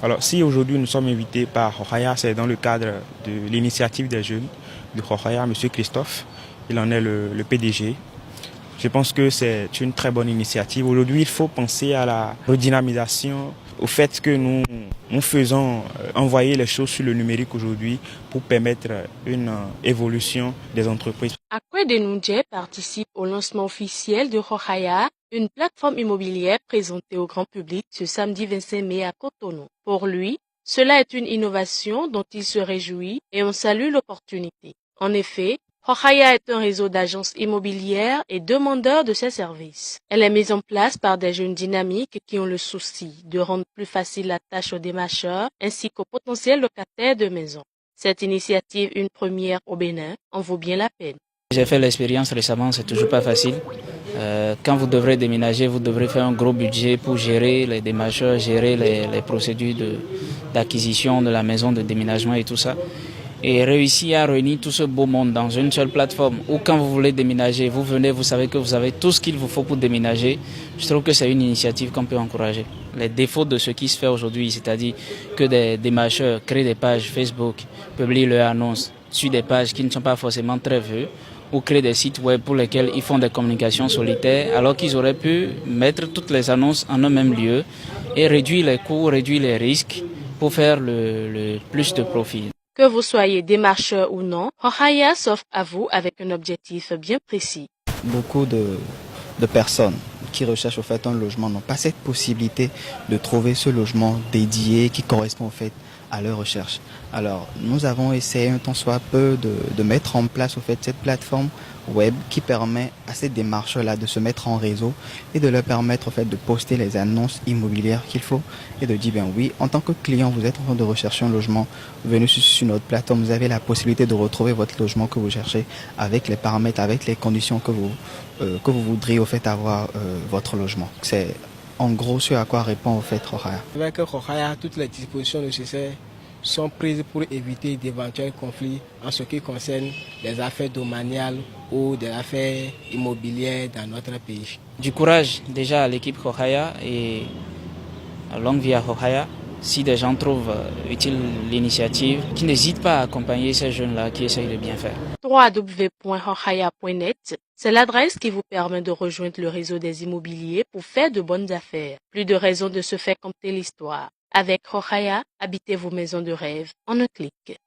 Alors, si aujourd'hui nous sommes invités par Rokhaya, c'est dans le cadre de l'initiative des jeunes de Rokhaya, M. Christophe. Il en est le PDG. Je pense que c'est une très bonne initiative. Aujourd'hui, il faut penser à la redynamisation, au fait que nous faisons envoyer les choses sur le numérique aujourd'hui pour permettre une évolution des entreprises. Akwede Nundje participe au lancement officiel de Rokhaya, une plateforme immobilière présentée au grand public ce samedi 25 mai à Cotonou. Pour lui, cela est une innovation dont il se réjouit et on salue l'opportunité. En effet, Rokhaya est un réseau d'agences immobilières et demandeurs de ses services. Elle est mise en place par des jeunes dynamiques qui ont le souci de rendre plus facile la tâche aux démarcheurs ainsi qu'aux potentiels locataires de maisons. Cette initiative, une première au Bénin, en vaut bien la peine. J'ai fait l'expérience récemment, c'est toujours pas facile. Quand vous devrez déménager, vous devrez faire un gros budget pour gérer les démarcheurs, gérer les procédures d'acquisition de la maison, de déménagement et tout ça. Et réussir à réunir tout ce beau monde dans une seule plateforme où quand vous voulez déménager, vous venez, vous savez que vous avez tout ce qu'il vous faut pour déménager. Je trouve que c'est une initiative qu'on peut encourager. Les défauts de ce qui se fait aujourd'hui, c'est-à-dire que des démarcheurs créent des pages Facebook, publient leurs annonces sur des pages qui ne sont pas forcément très vues, ou créer des sites web pour lesquels ils font des communications solitaires, alors qu'ils auraient pu mettre toutes les annonces en un même lieu et réduire les coûts, réduire les risques pour faire le plus de profit. Que vous soyez démarcheur ou non, Rokhaya s'offre à vous avec un objectif bien précis. Beaucoup de personnes qui recherchent au fait un logement n'ont pas cette possibilité de trouver ce logement dédié qui correspond au fait à leur recherche. Alors nous avons essayé un tant soit peu de mettre en place au fait cette plateforme web qui permet à ces démarcheurs-là de se mettre en réseau et de leur permettre au fait de poster les annonces immobilières qu'il faut et de dire ben oui, en tant que client vous êtes en train de rechercher un logement, venez sur notre plateforme, vous avez la possibilité de retrouver votre logement que vous cherchez avec les paramètres, avec les conditions que vous voudriez au fait avoir votre logement. C'est en gros ce à quoi répond au fait Rokhaya. Avec Rokhaya, toutes les dispositions nécessaires sont prises pour éviter d'éventuels conflits en ce qui concerne les affaires domaniales ou des affaires immobilières dans notre pays. Du courage déjà à l'équipe Rokhaya et longue vie à Rokhaya. Si des gens trouvent utile l'initiative, qui n'hésitent pas à accompagner ces jeunes-là qui essayent de bien faire. www.rokhaya.net, c'est l'adresse qui vous permet de rejoindre le réseau des immobiliers pour faire de bonnes affaires. Plus de raisons de se faire compter l'histoire. Avec Rokhaya, habitez vos maisons de rêve en un clic.